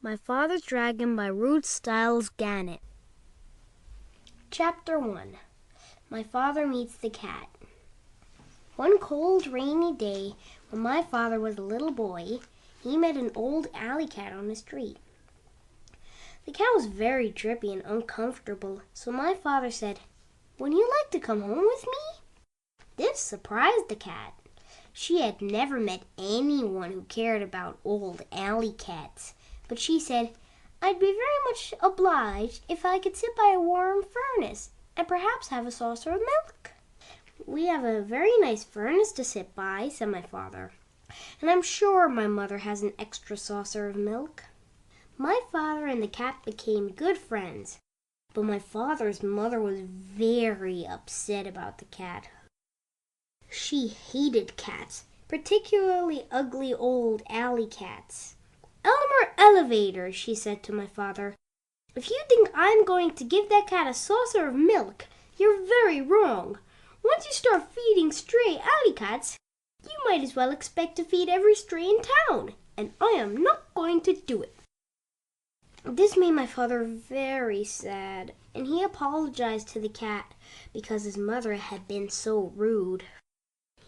My Father's Dragon by Ruth Stiles Gannett. Chapter 1. My Father Meets the Cat. One cold, rainy day, when my father was a little boy, he met an old alley cat on the street. The cat was very drippy and uncomfortable, so my father said, "Would you like to come home with me?" This surprised the cat. She had never met anyone who cared about old alley cats. But she said, "I'd be very much obliged if I could sit by a warm furnace and perhaps have a saucer of milk." "We have a very nice furnace to sit by," said my father, "and I'm sure my mother has an extra saucer of milk." My father and the cat became good friends, but my father's mother was very upset about the cat. She hated cats, particularly ugly old alley cats. "Elmer Elevator," she said to my father, "if you think I'm going to give that cat a saucer of milk, you're very wrong. Once you start feeding stray alley cats, you might as well expect to feed every stray in town, and I am not going to do it." This made my father very sad, and he apologized to the cat because his mother had been so rude.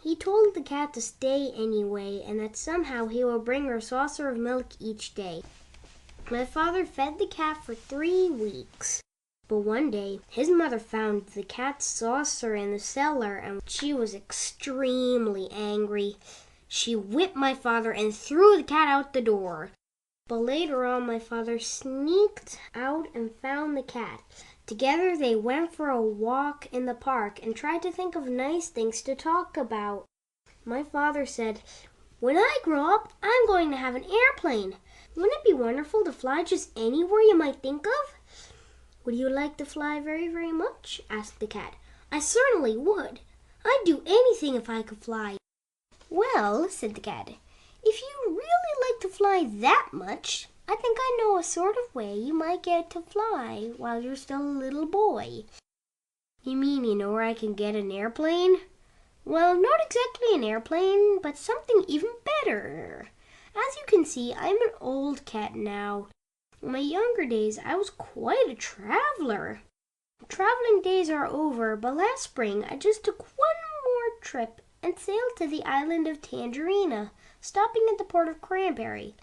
He told the cat to stay anyway, and that somehow he will bring her a saucer of milk each day. My father fed the cat for 3 weeks. But one day, his mother found the cat's saucer in the cellar, and she was extremely angry. She whipped my father and threw the cat out the door. But later on, my father sneaked out and found the cat. Together they went for a walk in the park and tried to think of nice things to talk about. My father said, "When I grow up, I'm going to have an airplane. Wouldn't it be wonderful to fly just anywhere you might think of?" "Would you like to fly very, very much?" asked the cat. "I certainly would. I'd do anything if I could fly." "Well," said the cat, "if you really like to fly that much, I think I know a sort of way you might get to fly while you're still a little boy." "You mean you know where I can get an airplane?" "Well, not exactly an airplane, but something even better. As you can see, I'm an old cat now. In my younger days, I was quite a traveler. Traveling days are over, but last spring I just took one more trip and sailed to the island of Tangerina, stopping at the port of Cranberry.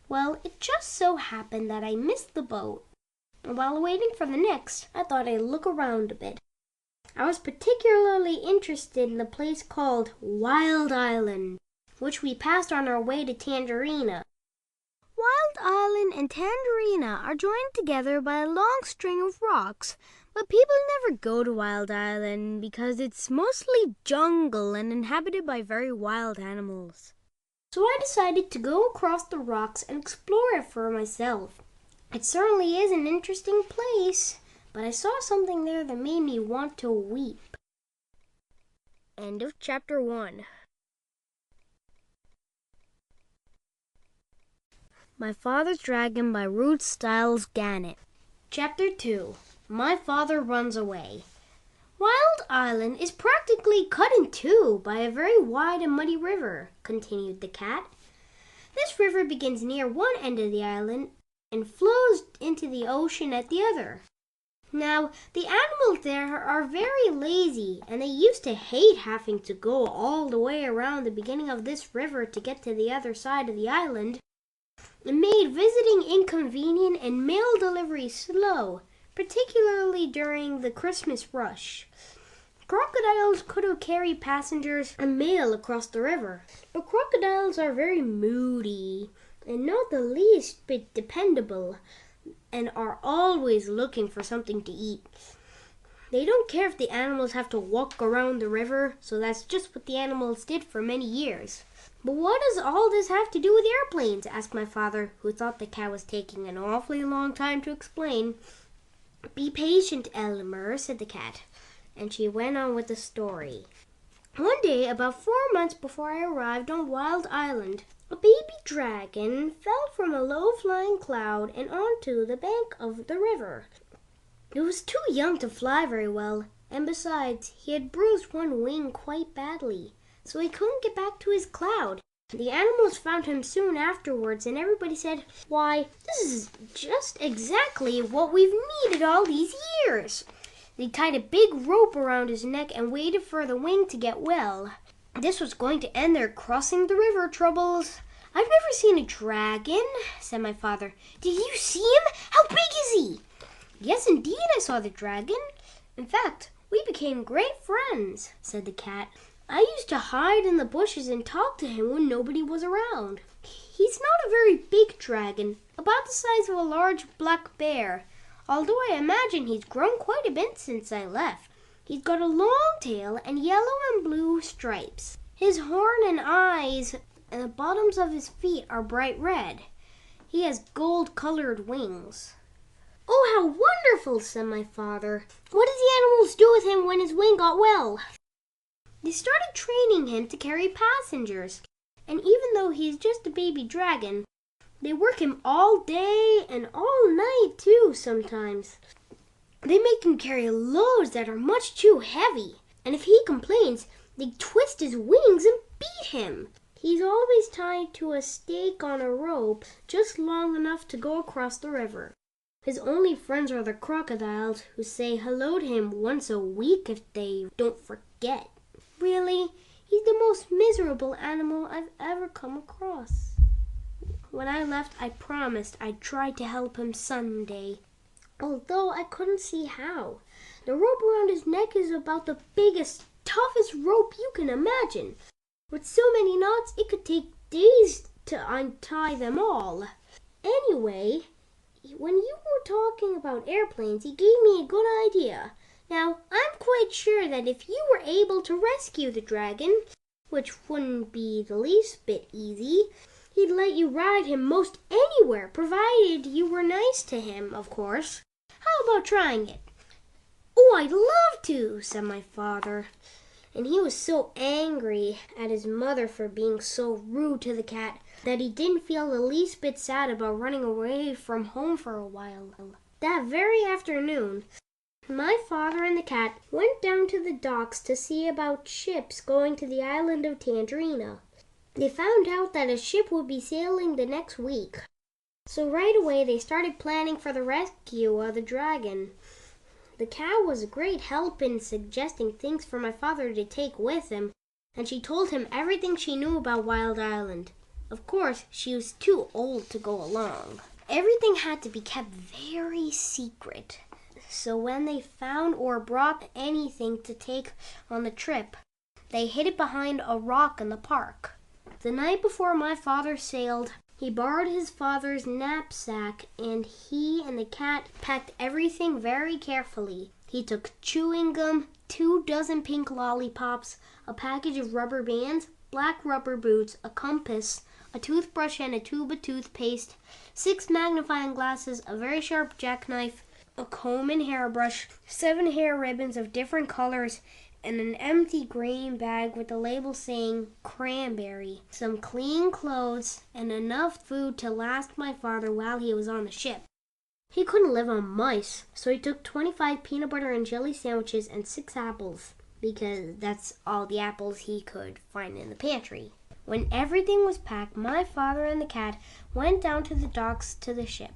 Well, it just so happened that I missed the boat, and while waiting for the next, I thought I'd look around a bit. I was particularly interested in the place called Wild Island, which we passed on our way to Tangerina. Wild Island and Tangerina are joined together by a long string of rocks, but people never go to Wild Island because it's mostly jungle and inhabited by very wild animals. So I decided to go across the rocks and explore it for myself. It certainly is an interesting place, but I saw something there that made me want to weep. End of chapter 1. My Father's Dragon by Ruth Stiles Gannett. Chapter 2. My Father Runs Away. "Wild Island is practically cut in two by a very wide and muddy river," continued the cat. "This river begins near one end of the island and flows into the ocean at the other. Now, the animals there are very lazy, and they used to hate having to go all the way around the beginning of this river to get to the other side of the island. It made visiting inconvenient and mail delivery slow, particularly during the Christmas rush. Crocodiles could have carried passengers and mail across the river, but crocodiles are very moody and not the least bit dependable, and are always looking for something to eat. They don't care if the animals have to walk around the river, so that's just what the animals did for many years." "But what does all this have to do with airplanes?" asked my father, who thought the cat was taking an awfully long time to explain. "Be patient, Elmer," said the cat, and she went on with the story. "One day, about 4 months before I arrived on Wild Island, a baby dragon fell from a low-flying cloud and onto the bank of the river. It was too young to fly very well, and besides, he had bruised one wing quite badly, so he couldn't get back to his cloud. The animals found him soon afterwards, and everybody said, "Why, this is just exactly what we've needed all these years." They tied a big rope around his neck and waited for the wing to get well. This was going to end their crossing the river troubles. "I've never seen a dragon," said my father. "Did you see him? How big is he?" "Yes, indeed, I saw the dragon. In fact, we became great friends," said the cat. "I used to hide in the bushes and talk to him when nobody was around. He's not a very big dragon, about the size of a large black bear, although I imagine he's grown quite a bit since I left. He's got a long tail and yellow and blue stripes. His horn and eyes and the bottoms of his feet are bright red. He has gold-colored wings." "Oh, how wonderful," said my father. "What did the animals do with him when his wing got well?" "They started training him to carry passengers, and even though he's just a baby dragon, they work him all day and all night too sometimes. They make him carry loads that are much too heavy, and if he complains, they twist his wings and beat him. He's always tied to a stake on a rope just long enough to go across the river. His only friends are the crocodiles, who say hello to him once a week if they don't forget. Really, he's the most miserable animal I've ever come across. When I left, I promised I'd try to help him someday, although I couldn't see how. The rope around his neck is about the biggest, toughest rope you can imagine. With so many knots, it could take days to untie them all. Anyway, when you were talking about airplanes, he gave me a good idea. Now, I'm quite sure that if you were able to rescue the dragon, which wouldn't be the least bit easy, he'd let you ride him most anywhere, provided you were nice to him, of course. How about trying it?" "Oh, I'd love to," said my father. And he was so angry at his mother for being so rude to the cat that he didn't feel the least bit sad about running away from home for a while. That very afternoon, my father and the cat went down to the docks to see about ships going to the island of Tangerina. They found out that a ship would be sailing the next week. So right away they started planning for the rescue of the dragon. The cat was a great help in suggesting things for my father to take with him, and she told him everything she knew about Wild Island. Of course, she was too old to go along. Everything had to be kept very secret. So when they found or brought anything to take on the trip, they hid it behind a rock in the park. The night before my father sailed, he borrowed his father's knapsack, and he and the cat packed everything very carefully. He took chewing gum, 2 dozen pink lollipops, a package of rubber bands, black rubber boots, a compass, a toothbrush and a tube of toothpaste, 6 magnifying glasses, a very sharp jackknife, a comb and hairbrush, 7 hair ribbons of different colors, and an empty green bag with a label saying cranberry, some clean clothes, and enough food to last my father while he was on the ship. He couldn't live on mice, so he took 25 peanut butter and jelly sandwiches and 6 apples, because that's all the apples he could find in the pantry. When everything was packed, my father and the cat went down to the docks to the ship.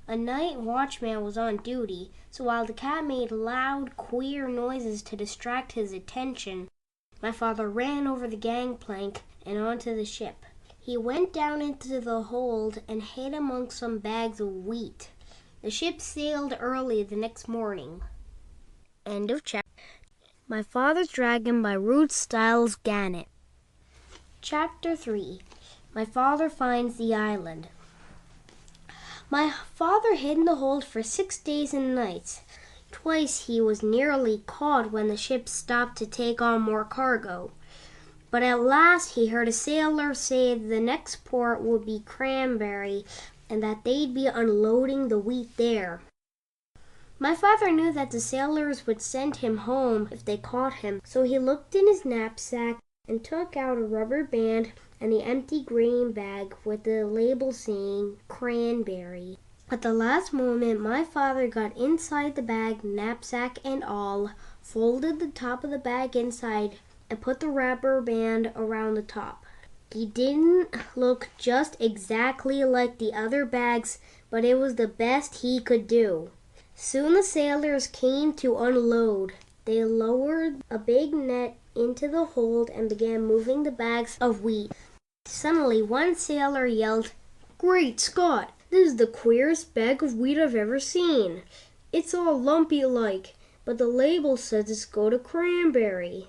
A night watchman was on duty, so while the cat made loud, queer noises to distract his attention, my father ran over the gangplank and onto the ship. He went down into the hold and hid among some bags of wheat. The ship sailed early the next morning. End of chapter. My Father's Dragon by Ruth Stiles Gannett. Chapter 3. My Father Finds the Island. My father hid in the hold for 6 days and nights. Twice he was nearly caught when the ship stopped to take on more cargo. But at last he heard a sailor say the next port would be Cranberry and that they'd be unloading the wheat there. My father knew that the sailors would send him home if they caught him, so he looked in his knapsack and took out a rubber band and the empty green bag with the label saying Cranberry. At the last moment, my father got inside the bag, knapsack and all, folded the top of the bag inside, and put the rubber band around the top. He didn't look just exactly like the other bags, but it was the best he could do. Soon the sailors came to unload. They lowered a big net into the hold and began moving the bags of wheat. Suddenly, one sailor yelled, "Great Scott! This is the queerest bag of wheat I've ever seen. It's all lumpy like, but the label says it's go to cranberry."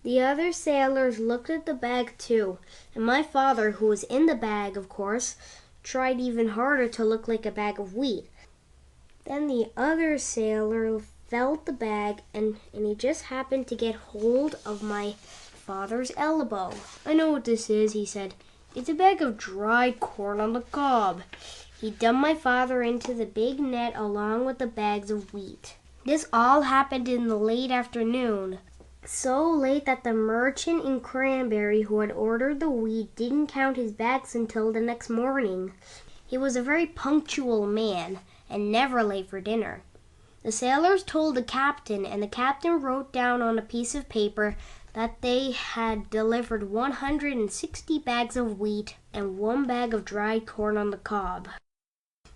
The other sailors looked at the bag too, and my father, who was in the bag, of course, tried even harder to look like a bag of wheat. Then the other sailor felt the bag, and he just happened to get hold of my father's elbow. "I know what this is," he said. "It's a bag of dried corn on the cob." He dumped my father into the big net along with the bags of wheat. This all happened in the late afternoon. So late that the merchant in Cranberry who had ordered the wheat didn't count his bags until the next morning. He was a very punctual man and never late for dinner. The sailors told the captain, and the captain wrote down on a piece of paper that they had delivered 160 bags of wheat and 1 bag of dried corn on the cob.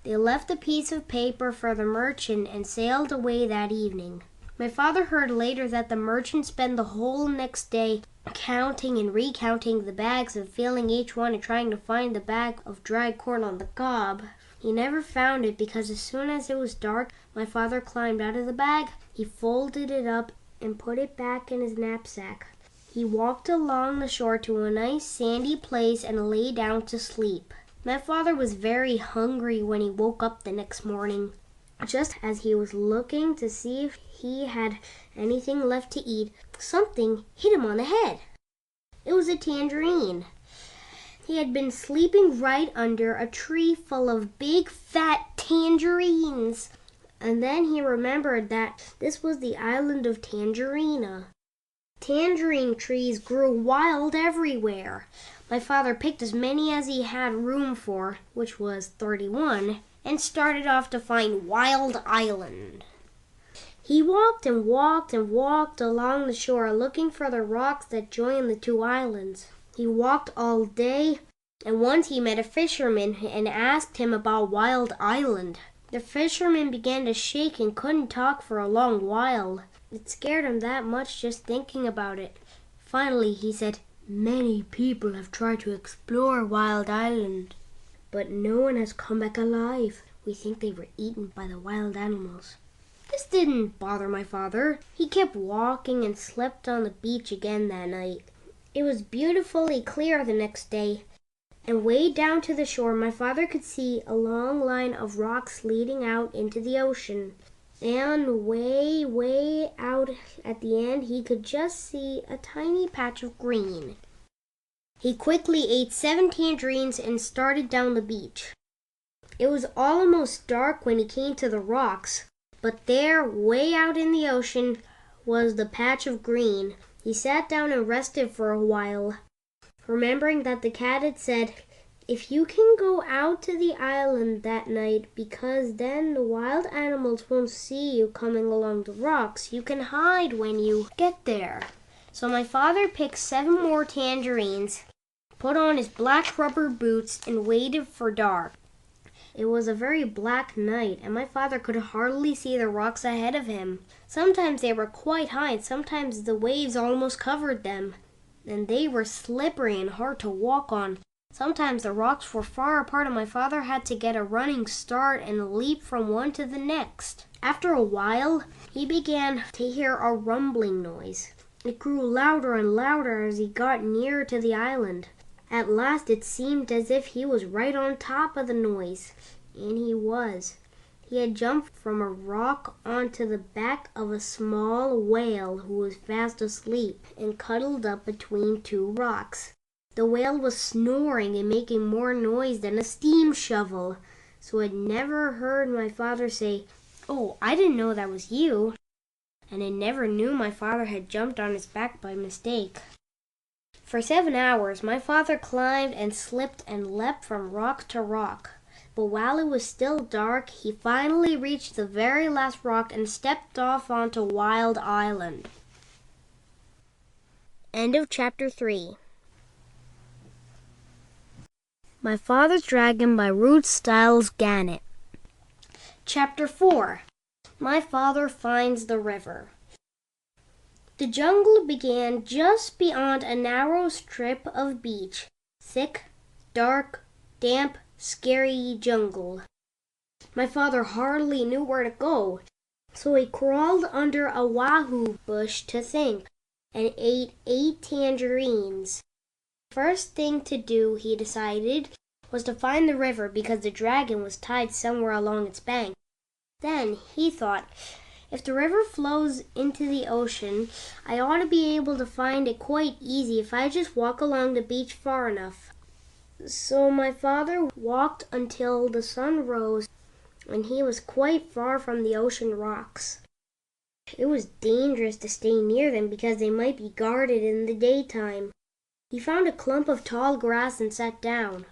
They left the piece of paper for the merchant and sailed away that evening. My father heard later that the merchant spent the whole next day counting and recounting the bags and filling each one and trying to find the bag of dried corn on the cob. He never found it because as soon as it was dark, my father climbed out of the bag, he folded it up and put it back in his knapsack. He walked along the shore to a nice sandy place and lay down to sleep. My father was very hungry when he woke up the next morning. Just as he was looking to see if he had anything left to eat, something hit him on the head. It was a tangerine. He had been sleeping right under a tree full of big fat tangerines. And then he remembered that this was the island of Tangerina. Tangerine trees grew wild everywhere. My father picked as many as he had room for, which was 31, and started off to find Wild Island. He walked and walked and walked along the shore looking for the rocks that joined the 2 islands. He walked all day, and once he met a fisherman and asked him about Wild Island. The fisherman began to shake and couldn't talk for a long while. It scared him that much just thinking about it. Finally, he said, "Many people have tried to explore Wild Island, but no one has come back alive. We think they were eaten by the wild animals." This didn't bother my father. He kept walking and slept on the beach again that night. It was beautifully clear the next day, and way down to the shore my father could see a long line of rocks leading out into the ocean. And way, way out at the end, he could just see a tiny patch of green. He quickly ate 7 tangerines and started down the beach. It was almost dark when he came to the rocks, but there, way out in the ocean, was the patch of green. He sat down and rested for a while, remembering that the cat had said, "If you can go out to the island that night, because then the wild animals won't see you coming along the rocks, you can hide when you get there." So my father picked 7 more tangerines, put on his black rubber boots, and waited for dark. It was a very black night, and my father could hardly see the rocks ahead of him. Sometimes they were quite high, and sometimes the waves almost covered them, and they were slippery and hard to walk on. Sometimes the rocks were far apart, and my father had to get a running start and leap from one to the next. After a while, he began to hear a rumbling noise. It grew louder and louder as he got nearer to the island. At last it seemed as if he was right on top of the noise, and he was. He had jumped from a rock onto the back of a small whale who was fast asleep and cuddled up between 2 rocks. The whale was snoring and making more noise than a steam shovel, so I'd never heard my father say, "Oh, I didn't know that was you," and I never knew my father had jumped on his back by mistake. For 7 hours, my father climbed and slipped and leapt from rock to rock. But while it was still dark, he finally reached the very last rock and stepped off onto Wild Island. End of chapter 3. My Father's Dragon by Ruth Stiles Gannett. Chapter 4. My Father Finds the River. The jungle began just beyond a narrow strip of beach. Thick, dark, damp, scary jungle. My father hardly knew where to go, so he crawled under a wahoo bush to think, and ate 8 tangerines. First thing to do, he decided, was to find the river because the dragon was tied somewhere along its bank. Then he thought, if the river flows into the ocean, I ought to be able to find it quite easy if I just walk along the beach far enough. So my father walked until the sun rose, and he was quite far from the ocean rocks. It was dangerous to stay near them because they might be guarded in the daytime. He found a clump of tall grass and sat down.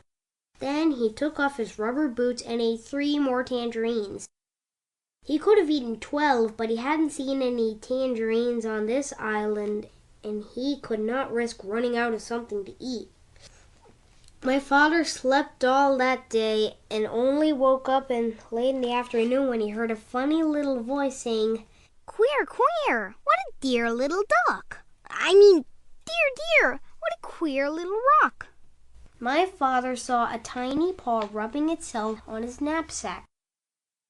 Then he took off his rubber boots and ate 3 more tangerines. He could have eaten 12, but he hadn't seen any tangerines on this island, and he could not risk running out of something to eat. My father slept all that day and only woke up late in the afternoon when he heard a funny little voice saying, "Queer, queer, what a dear little duck. Dear, what a queer little rock." My father saw a tiny paw rubbing itself on his knapsack.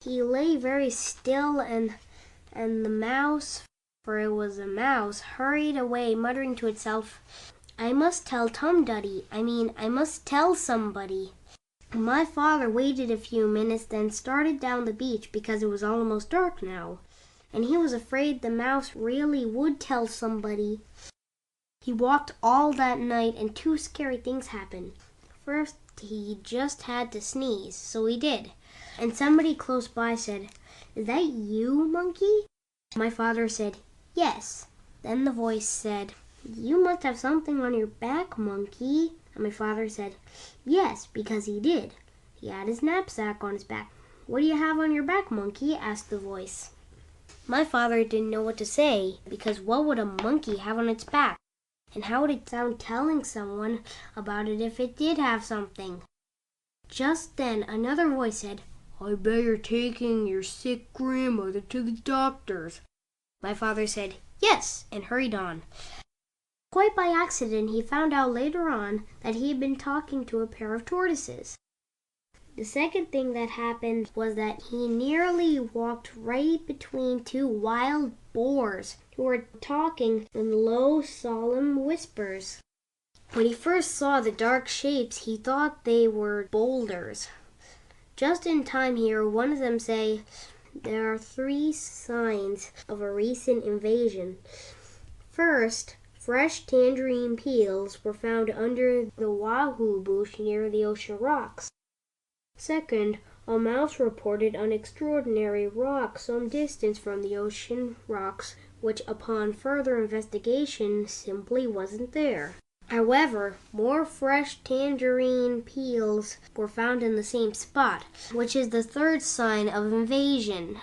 He lay very still, and the mouse, for it was a mouse, hurried away, muttering to itself, I must tell I must tell somebody. My father waited a few minutes, then started down the beach because it was almost dark now, and he was afraid the mouse really would tell somebody. He walked all that night, and 2 scary things happened. First, he just had to sneeze, so he did. And somebody close by said, "Is that you, monkey?" My father said, "Yes." Then the voice said, "You must have something on your back, monkey." And my father said, "Yes," because he did. He had his knapsack on his back. "What do you have on your back, monkey?" asked the voice. My father didn't know what to say, because what would a monkey have on its back? And how would it sound telling someone about it if it did have something? Just then another voice said, "I bet you're taking your sick grandmother to the doctor's." My father said, "Yes," and hurried on. Quite by accident, he found out later on that he had been talking to a pair of tortoises. The second thing that happened was that he nearly walked right between 2 wild boars who were talking in low, solemn whispers. When he first saw the dark shapes, he thought they were boulders. Just in time he heard one of them say, "There are 3 signs of a recent invasion. First, fresh tangerine peels were found under the wahoo bush near the ocean rocks. Second, a mouse reported an extraordinary rock some distance from the ocean rocks, which upon further investigation simply wasn't there. However, more fresh tangerine peels were found in the same spot, which is the 3rd sign of invasion.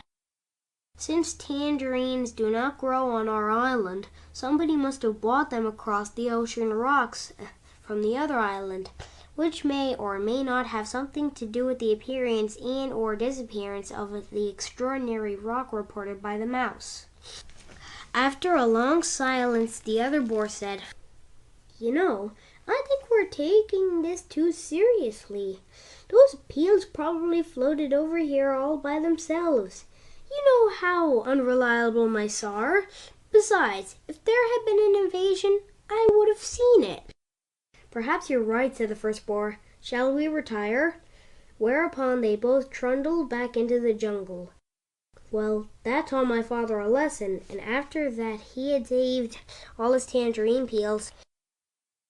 Since tangerines do not grow on our island, somebody must have brought them across the ocean rocks from the other island, which may or may not have something to do with the appearance and or disappearance of the extraordinary rock reported by the mouse." After a long silence, the other boar said, "You know, I think we're taking this too seriously. Those peels probably floated over here all by themselves. You know how unreliable mice are. Besides, if there had been an invasion, I would have seen it." "Perhaps you're right," said the first boar. "Shall we retire?" Whereupon they both trundled back into the jungle. Well, that taught my father a lesson, and after that he had saved all his tangerine peels.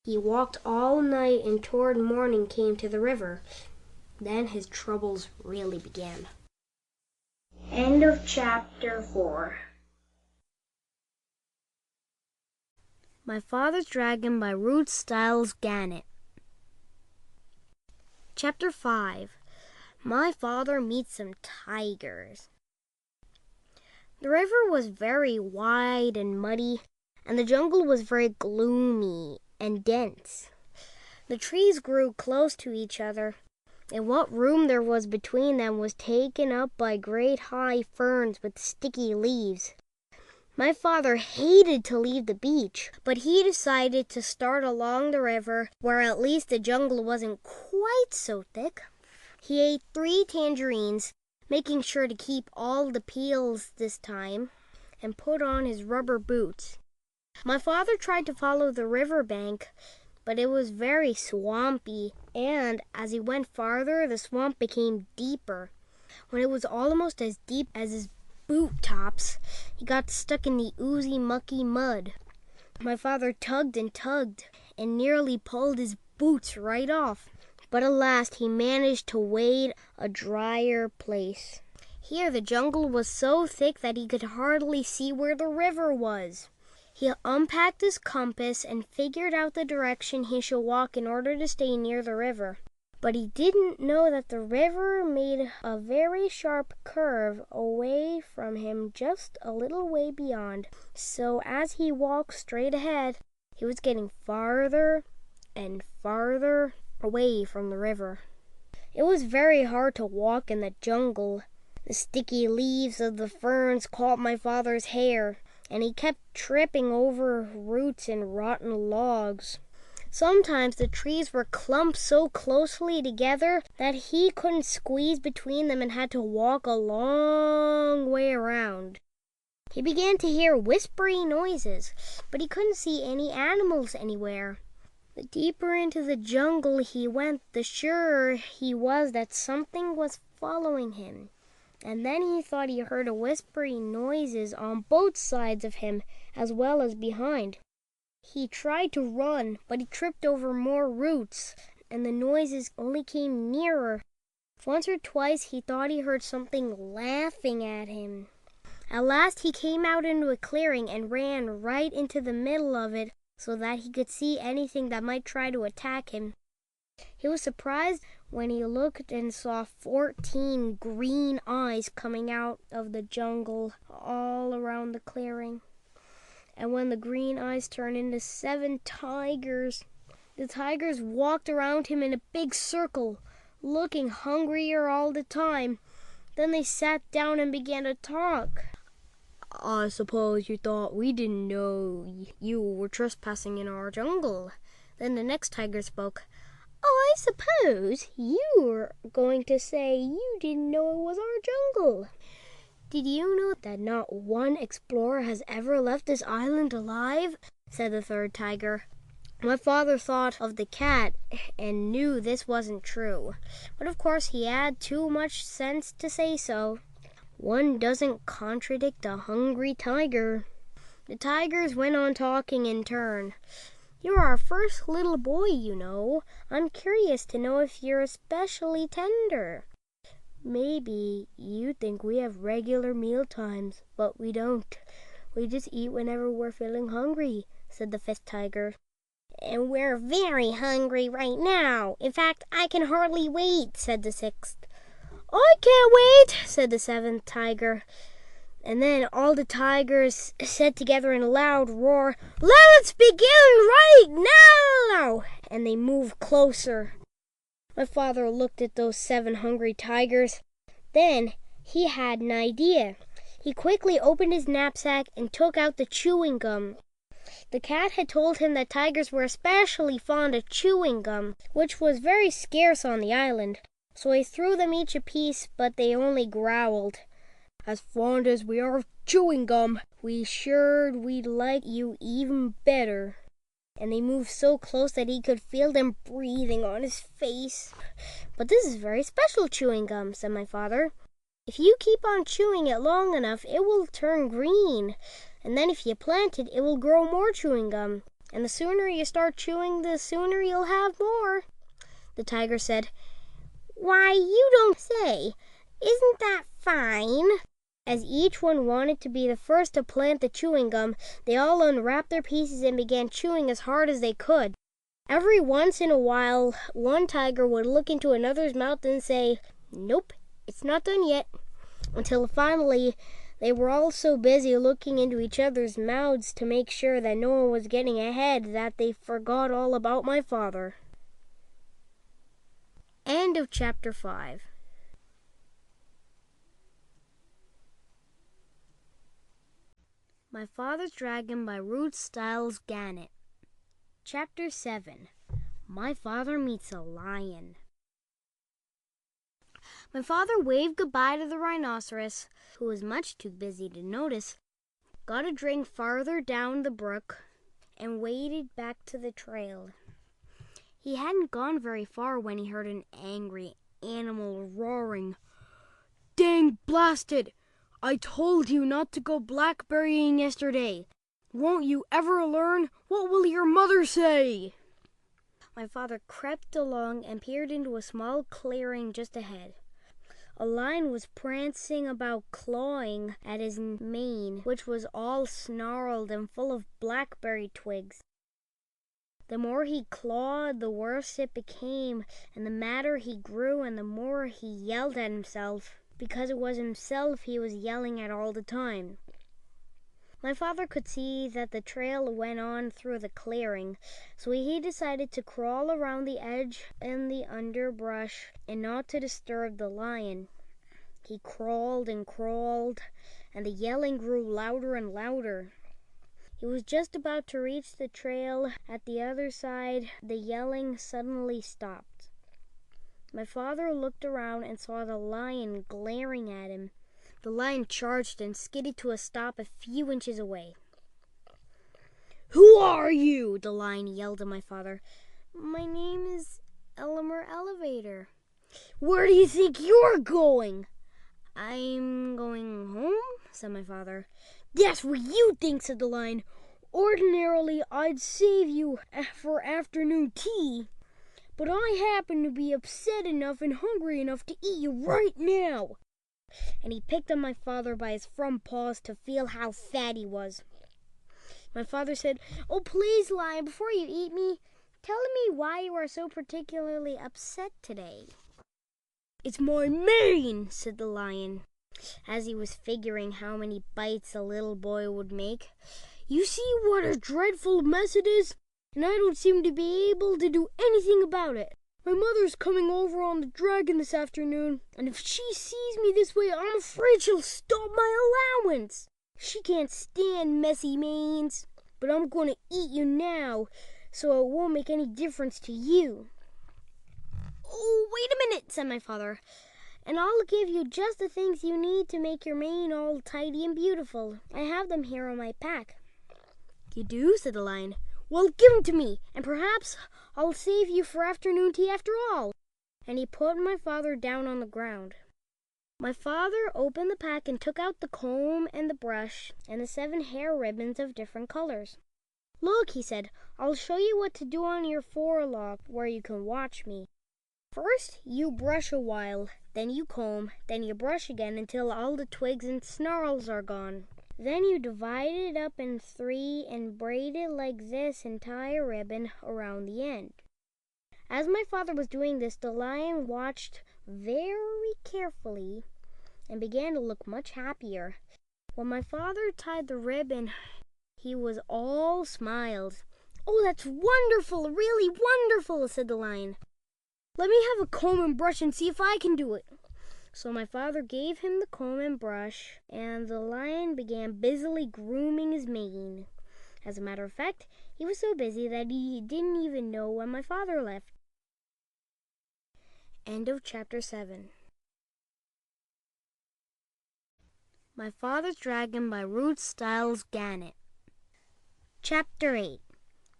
He walked all night and toward morning came to the river. Then his troubles really began. End of chapter 4. My Father's Dragon by Ruth Stiles Gannett. Chapter 5. My Father Meets Some Tigers. The river was very wide and muddy, and the jungle was very gloomy and dense. The trees grew close to each other, and what room there was between them was taken up by great high ferns with sticky leaves. My father hated to leave the beach, but he decided to start along the river where at least the jungle wasn't quite so thick. He ate 3 tangerines, making sure to keep all the peels this time, and put on his rubber boots. My father tried to follow the river bank, but it was very swampy, and as he went farther, the swamp became deeper. When it was almost as deep as his boot tops, he got stuck in the oozy, mucky mud. My father tugged and nearly pulled his boots right off, but at last he managed to wade a drier place. Here the jungle was so thick that he could hardly see where the river was. He unpacked his compass and figured out the direction he should walk in order to stay near the river. But he didn't know that the river made a very sharp curve away from him just a little way beyond. So as he walked straight ahead, he was getting farther and farther away from the river. It was very hard to walk in the jungle. The sticky leaves of the ferns caught my father's hair, and he kept tripping over roots and rotten logs. Sometimes the trees were clumped so closely together that he couldn't squeeze between them and had to walk a long way around. He began to hear whispery noises, but he couldn't see any animals anywhere. The deeper into the jungle he went, the surer he was that something was following him. And then he thought he heard whispery noises on both sides of him as well as behind. He tried to run, but he tripped over more roots, and the noises only came nearer. Once or twice he thought he heard something laughing at him. At last he came out into a clearing and ran right into the middle of it so that he could see anything that might try to attack him. He was surprised when he looked and saw 14 green eyes coming out of the jungle all around the clearing. And when the green eyes turned into 7 tigers, the tigers walked around him in a big circle, looking hungrier all the time. Then they sat down and began to talk. "I suppose you thought we didn't know you were trespassing in our jungle." Then the next tiger spoke. "I suppose you were going to say you didn't know it was our jungle." "Did you know that not one explorer has ever left this island alive?" said the third tiger. My father thought of the cat and knew this wasn't true, but of course he had too much sense to say so. One doesn't contradict a hungry tiger. The tigers went on talking in turn. "You're our first little boy, you know. I'm curious to know if you're especially tender. Maybe you think we have regular meal times, but we don't. We just eat whenever we're feeling hungry," said the fifth tiger. "And we're very hungry right now. In fact, I can hardly wait," said the sixth. "I can't wait," said the seventh tiger. And then all the tigers said together in a loud roar, "Let's begin right now!" And they moved closer. My father looked at those 7 hungry tigers. Then he had an idea. He quickly opened his knapsack and took out the chewing gum. The cat had told him that tigers were especially fond of chewing gum, which was very scarce on the island. So he threw them each a piece, but they only growled. "As fond as we are of chewing gum, we'd like you even better." And they moved so close that he could feel them breathing on his face. "But this is very special chewing gum," said my father. "If you keep on chewing it long enough, it will turn green. And then if you plant it, it will grow more chewing gum. And the sooner you start chewing, the sooner you'll have more." The tiger said, "Why, you don't say. Isn't that fine?" As each one wanted to be the first to plant the chewing gum, they all unwrapped their pieces and began chewing as hard as they could. Every once in a while, one tiger would look into another's mouth and say, "Nope, it's not done yet," until finally they were all so busy looking into each other's mouths to make sure that no one was getting ahead that they forgot all about my father. End of chapter 5. My Father's Dragon by Ruth Stiles Gannett. Chapter 7. My Father Meets a Lion. My father waved goodbye to the rhinoceros, who was much too busy to notice, got a drink farther down the brook, and waded back to the trail. He hadn't gone very far when he heard an angry animal roaring. "Dang blasted! I told you not to go blackberrying yesterday. Won't you ever learn? What will your mother say?" My father crept along and peered into a small clearing just ahead. A lion was prancing about, clawing at his mane, which was all snarled and full of blackberry twigs. The more he clawed, the worse it became, and the madder he grew, and the more he yelled at himself, because it was himself he was yelling at all the time. My father could see that the trail went on through the clearing, so he decided to crawl around the edge in the underbrush and not to disturb the lion. He crawled and crawled, and the yelling grew louder and louder. He was just about to reach the trail at the other side. The yelling suddenly stopped. My father looked around and saw the lion glaring at him. The lion charged and skidded to a stop a few inches away. "Who are you?" the lion yelled at my father. "My name is Elmer Elevator." "Where do you think you're going?" "I'm going home," said my father. "That's what you think," said the lion. "Ordinarily, I'd save you for afternoon tea, but I happen to be upset enough and hungry enough to eat you right now." And he picked up my father by his front paws to feel how fat he was. My father said, "Oh, please, lion, before you eat me, tell me why you are so particularly upset today." "It's my mane," said the lion, as he was figuring how many bites a little boy would make. "You see what a dreadful mess it is, and I don't seem to be able to do anything about it. My mother's coming over on the dragon this afternoon, and if she sees me this way, I'm afraid she'll stop my allowance. She can't stand messy manes, but I'm going to eat you now, so it won't make any difference to you." "Oh, wait a minute," said my father, "and I'll give you just the things you need to make your mane all tidy and beautiful. I have them here on my pack." "You do?" said the lion. "Well, give them to me, and perhaps I'll save you for afternoon tea after all." And he put my father down on the ground. My father opened the pack and took out the comb and the brush and the 7 hair ribbons of different colors. "Look," he said, "I'll show you what to do on your forelock where you can watch me. First, you brush a while, then you comb, then you brush again until all the twigs and snarls are gone. Then you divide it up in 3 and braid it like this and tie a ribbon around the end." As my father was doing this, the lion watched very carefully and began to look much happier. When my father tied the ribbon, he was all smiles. "Oh, that's wonderful, really wonderful," said the lion. "Let me have a comb and brush and see if I can do it." So my father gave him the comb and brush, and the lion began busily grooming his mane. As a matter of fact, he was so busy that he didn't even know when my father left. End of chapter 7. My Father's Dragon by Ruth Stiles Gannett. Chapter 8.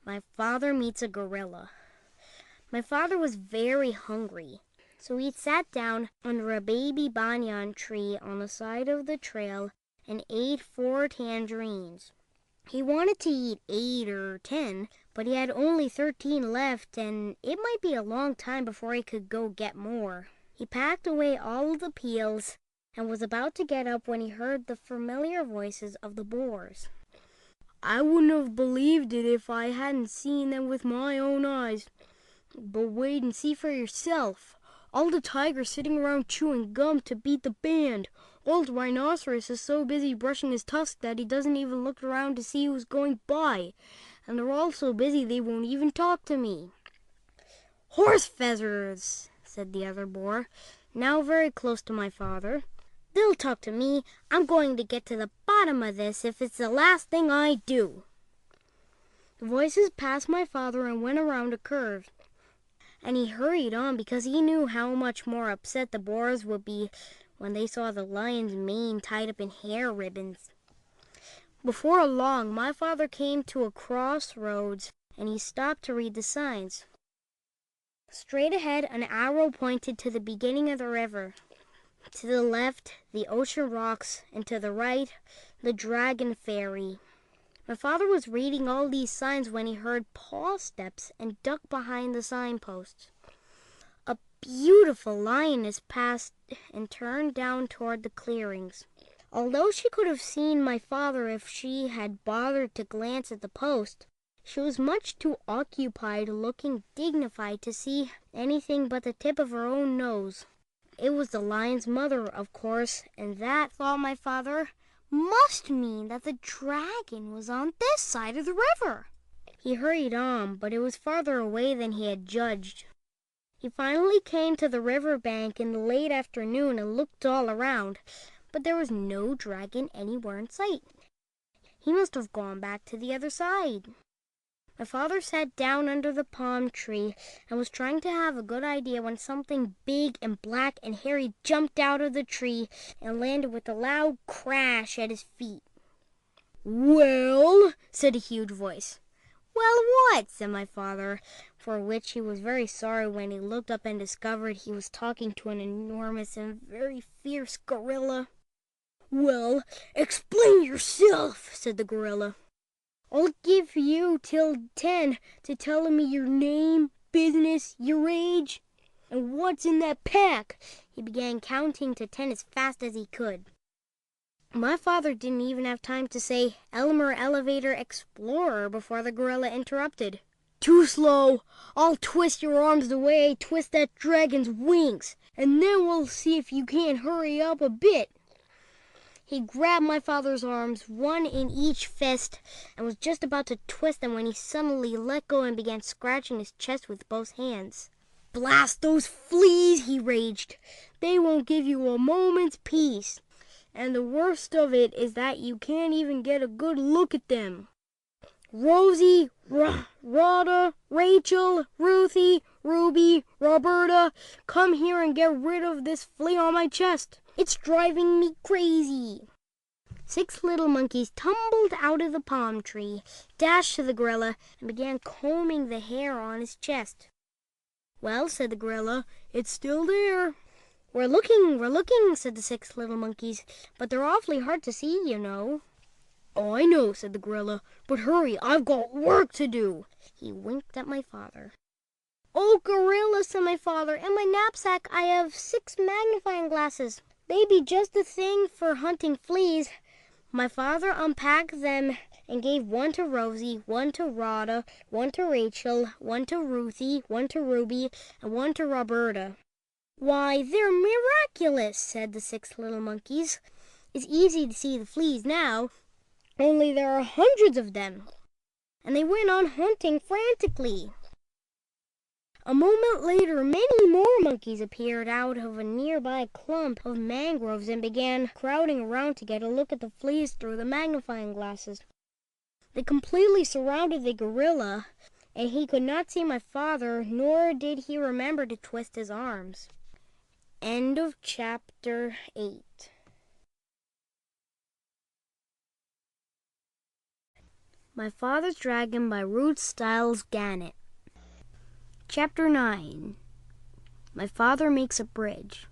My Father Meets a Gorilla. My father was very hungry, so he sat down under a baby banyan tree on the side of the trail and ate 4 tangerines. He wanted to eat 8 or 10, but he had only 13 left, and it might be a long time before he could go get more. He packed away all the peels and was about to get up when he heard the familiar voices of the boars. "I wouldn't have believed it if I hadn't seen them with my own eyes. But wait and see for yourself. All the tigers sitting around chewing gum to beat the band. Old Rhinoceros is so busy brushing his tusk that he doesn't even look around to see who's going by. And they're all so busy they won't even talk to me." "Horse feathers," said the other boar, now very close to my father. "They'll talk to me. I'm going to get to the bottom of this if it's the last thing I do." The voices passed my father and went around a curve, and he hurried on because he knew how much more upset the boars would be when they saw the lion's mane tied up in hair ribbons. Before long, my father came to a crossroads, and he stopped to read the signs. Straight ahead, an arrow pointed to the beginning of the river. To the left, the ocean rocks, and to the right, the dragon ferry. My father was reading all these signs when he heard paw steps and ducked behind the signposts. A beautiful lioness passed and turned down toward the clearings. Although she could have seen my father if she had bothered to glance at the post, she was much too occupied looking dignified to see anything but the tip of her own nose. It was the lion's mother, of course, and that, thought my father, must mean that the dragon was on this side of the river. He hurried on, but it was farther away than he had judged. He finally came to the river bank in the late afternoon and looked all around, but there was no dragon anywhere in sight. He must have gone back to the other side. My father sat down under the palm tree and was trying to have a good idea when something big and black and hairy jumped out of the tree and landed with a loud crash at his feet. "Well," said a huge voice. "Well, what?" said my father, for which he was very sorry when he looked up and discovered he was talking to an enormous and very fierce gorilla. "Well, explain yourself," said the gorilla. "I'll give you till 10 to tell me your name, business, your age, and what's in that pack." He began counting to 10 as fast as he could. My father didn't even have time to say Elmer Elevator Explorer before the gorilla interrupted. "Too slow. I'll twist your arms the way I twist that dragon's wings, and then we'll see if you can't hurry up a bit." He grabbed my father's arms, one in each fist, and was just about to twist them when he suddenly let go and began scratching his chest with both hands. "Blast those fleas!" he raged. "They won't give you a moment's peace. And the worst of it is that you can't even get a good look at them. Rosie, Rhoda, Rachel, Ruthie, Ruby, Roberta, come here and get rid of this flea on my chest. It's driving me crazy." 6 little monkeys tumbled out of the palm tree, dashed to the gorilla, and began combing the hair on his chest. "Well," said the gorilla, "it's still there." We're looking," said the 6 little monkeys, "but they're awfully hard to see, you know." "Oh, I know," said the gorilla, "but hurry, I've got work to do." He winked at my father. "Oh, gorilla," said my father, "in my knapsack I have 6 magnifying glasses. They'd be just the thing for hunting fleas." My father unpacked them and gave one to Rosie, one to Rhoda, one to Rachel, one to Ruthie, one to Ruby, and one to Roberta. "Why, they're miraculous," said the 6 little monkeys. "It's easy to see the fleas now, only there are hundreds of them." And they went on hunting frantically. A moment later, many more monkeys appeared out of a nearby clump of mangroves and began crowding around to get a look at the fleas through the magnifying glasses. They completely surrounded the gorilla, and he could not see my father, nor did he remember to twist his arms. End of chapter 8. My Father's Dragon by Ruth Stiles Gannett. Chapter 9. My Father Makes a Bridge.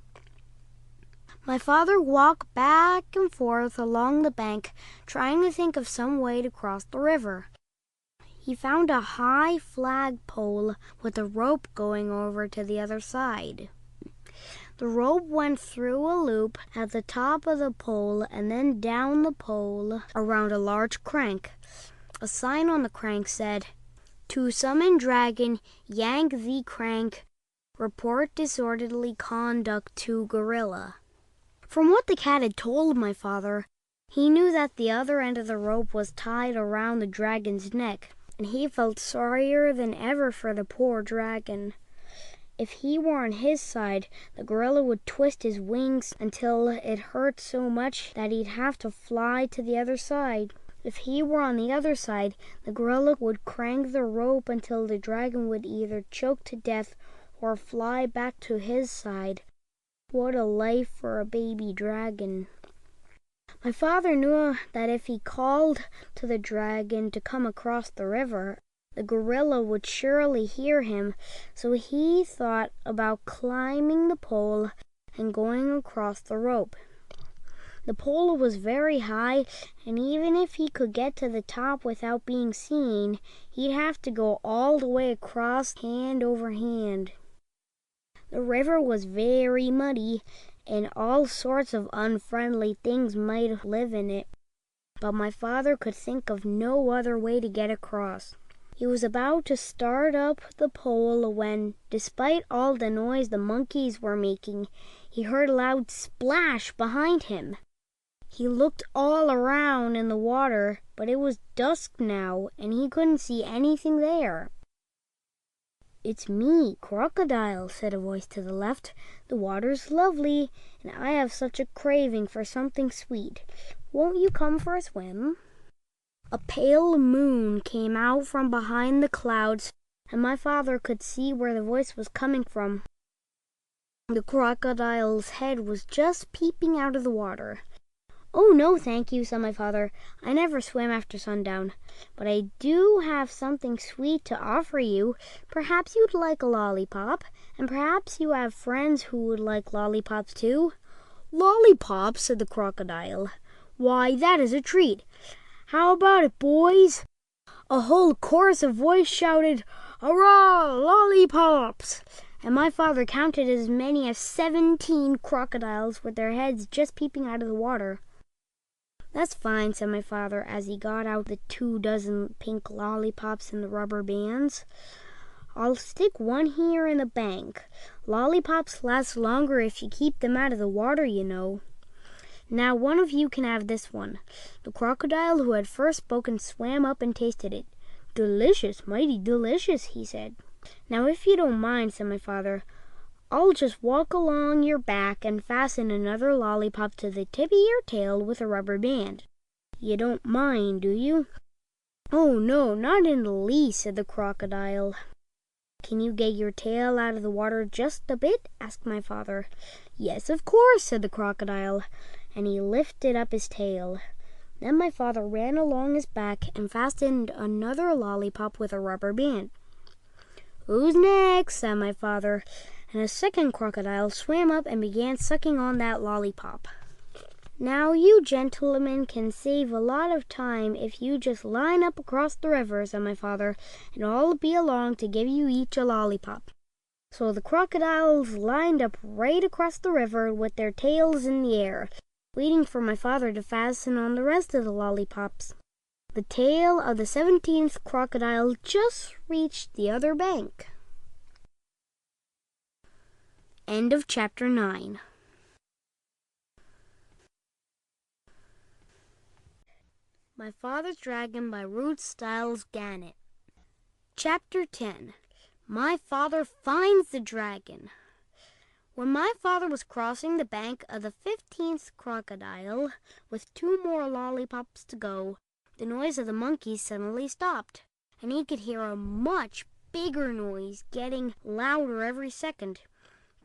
My father walked back and forth along the bank, trying to think of some way to cross the river. He found a high flagpole with a rope going over to the other side. The rope went through a loop at the top of the pole and then down the pole around a large crank. A sign on the crank said, "To summon dragon, yank the crank. Report disorderly conduct to gorilla." From what the cat had told my father, he knew that the other end of the rope was tied around the dragon's neck, and he felt sorrier than ever for the poor dragon. If he were on his side, the gorilla would twist his wings until it hurt so much that he'd have to fly to the other side. If he were on the other side, the gorilla would crank the rope until the dragon would either choke to death or fly back to his side. What a life for a baby dragon. My father knew that if he called to the dragon to come across the river, the gorilla would surely hear him, so he thought about climbing the pole and going across the rope. The pole was very high, and even if he could get to the top without being seen, he'd have to go all the way across hand over hand. The river was very muddy, and all sorts of unfriendly things might live in it, but my father could think of no other way to get across. He was about to start up the pole when, despite all the noise the monkeys were making, he heard a loud splash behind him. He looked all around in the water, but it was dusk now, and he couldn't see anything there. "It's me, Crocodile," said a voice to the left. "The water's lovely, and I have such a craving for something sweet. Won't you come for a swim?" A pale moon came out from behind the clouds, and my father could see where the voice was coming from. The crocodile's head was just peeping out of the water. "Oh, no, thank you," said my father. "I never swim after sundown. But I do have something sweet to offer you. Perhaps you'd like a lollipop, and perhaps you have friends who would like lollipops too." "Lollipops?" said the crocodile. "Why, that is a treat. How about it, boys?" A whole chorus of voices shouted, "Hurrah, lollipops!" And my father counted as many as 17 crocodiles with their heads just peeping out of the water. "That's fine," said my father as he got out the 24 pink lollipops and the rubber bands. "I'll stick one here in the bank. Lollipops last longer if you keep them out of the water, you know. Now one of you can have this one." The crocodile who had first spoken swam up and tasted it. "Delicious, mighty delicious," he said. "Now if you don't mind," said my father, "I'll just walk along your back and fasten another lollipop to the tip of your tail with a rubber band. You don't mind, do you?" "Oh, no, not in the least," said the crocodile. "Can you get your tail out of the water just a bit?" asked my father. "Yes, of course," said the crocodile, and he lifted up his tail. Then my father ran along his back and fastened another lollipop with a rubber band. "Who's next?" said my father, and a second crocodile swam up and began sucking on that lollipop. "Now you gentlemen can save a lot of time if you just line up across the river," said my father, "and I'll be along to give you each a lollipop." So the crocodiles lined up right across the river with their tails in the air, waiting for my father to fasten on the rest of the lollipops. The tail of the 17th crocodile just reached the other bank. End of chapter 9. My Father's Dragon by Ruth Stiles Gannett. Chapter 10. My Father Finds the Dragon. When my father was crossing the bank of the 15th crocodile, with 2 more lollipops to go, the noise of the monkeys suddenly stopped, and he could hear a much bigger noise getting louder every second.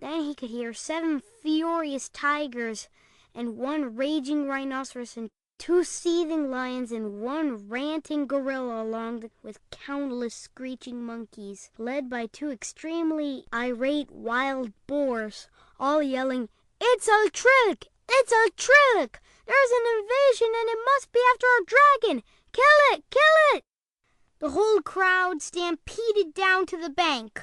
Then he could hear 7 furious tigers and 1 raging rhinoceros and 2 seething lions and 1 ranting gorilla along with countless screeching monkeys, led by 2 extremely irate wild boars, all yelling, "It's a trick! It's a trick! There's an invasion and it must be after our dragon! Kill it! Kill it!" The whole crowd stampeded down to the bank.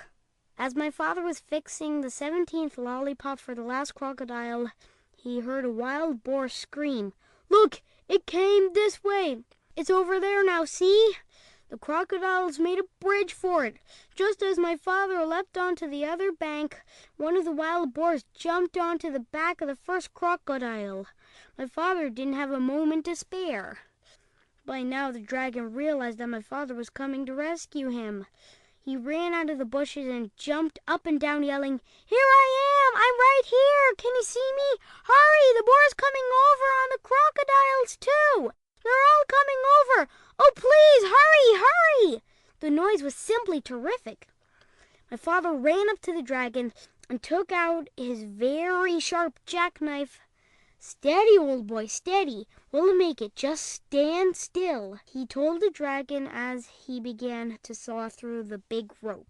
As my father was fixing the 17th lollipop for the last crocodile, he heard a wild boar scream, "Look! It came this way! It's over there now, see?" The crocodiles made a bridge for it. Just as my father leapt onto the other bank, one of the wild boars jumped onto the back of the first crocodile. My father didn't have a moment to spare. By now the dragon realized that my father was coming to rescue him. He ran out of the bushes and jumped up and down yelling, "Here I am! I'm right here! Can you see me? Hurry! The boar's coming over on the crocodiles too! They're all coming over! Oh, please, hurry, hurry!" The noise was simply terrific. My father ran up to the dragon and took out his very sharp jackknife. "Steady, old boy, steady. We'll make it. Just stand still," he told the dragon as he began to saw through the big rope.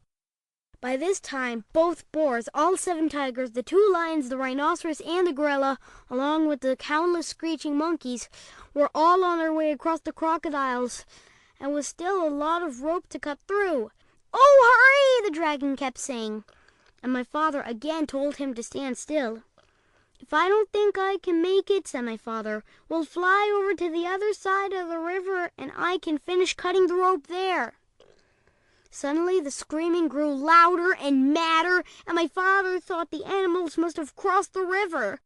By this time, both boars, all 7 tigers, the 2 lions, the rhinoceros, and the gorilla, along with the countless screeching monkeys, were all on their way across the crocodiles, and was still a lot of rope to cut through. "Oh, hurry!" the dragon kept saying, and my father again told him to stand still. "If I don't think I can make it," said my father, "we'll fly over to the other side of the river and I can finish cutting the rope there." Suddenly the screaming grew louder and madder, and my father thought the animals must have crossed the river.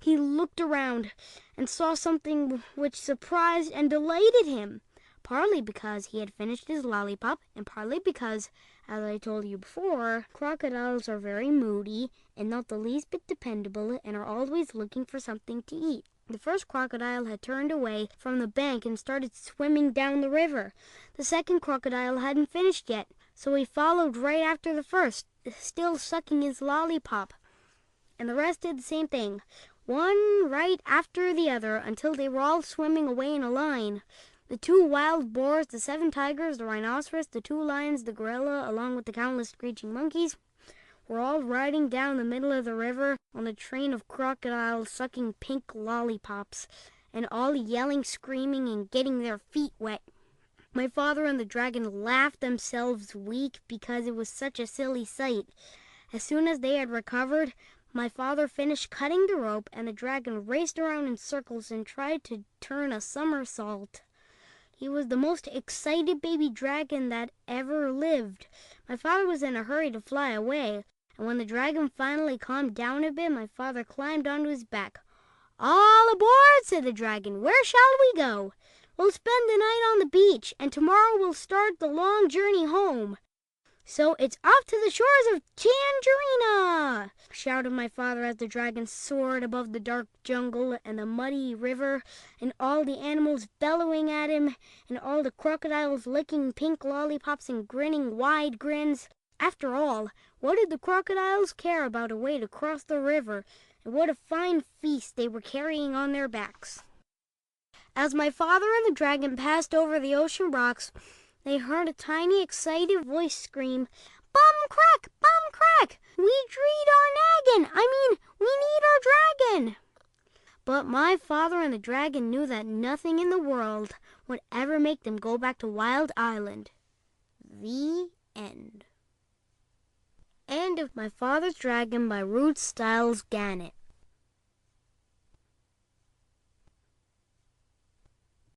He looked around and saw something which surprised and delighted him, partly because he had finished his lollipop, and partly because, as I told you before, crocodiles are very moody and not the least bit dependable and are always looking for something to eat. The first crocodile had turned away from the bank and started swimming down the river. The second crocodile hadn't finished yet, so he followed right after the first, still sucking his lollipop. And the rest did the same thing, one right after the other, until they were all swimming away in a line. The 2 wild boars, the 7 tigers, the rhinoceros, the 2 lions, the gorilla, along with the countless screeching monkeys, were all riding down the middle of the river on a train of crocodiles sucking pink lollipops, and all yelling, screaming, and getting their feet wet. My father and the dragon laughed themselves weak because it was such a silly sight. As soon as they had recovered, my father finished cutting the rope, and the dragon raced around in circles and tried to turn a somersault. He was the most excited baby dragon that ever lived. My father was in a hurry to fly away, and when the dragon finally calmed down a bit, my father climbed onto his back. "All aboard," said the dragon. "Where shall we go?" "We'll spend the night on the beach, and tomorrow we'll start the long journey home." "So it's off to the shores of Tangerina!" shouted my father as the dragon soared above the dark jungle and the muddy river, and all the animals bellowing at him, and all the crocodiles licking pink lollipops and grinning wide grins. After all, what did the crocodiles care about a way to cross the river, and what a fine feast they were carrying on their backs. As my father and the dragon passed over the ocean rocks, they heard a tiny, excited voice scream, "Bum crack! Bum crack! We dreed our naggin! We need our dragon!" But my father and the dragon knew that nothing in the world would ever make them go back to Wild Island. The end. End of My Father's Dragon by Ruth Stiles Gannett.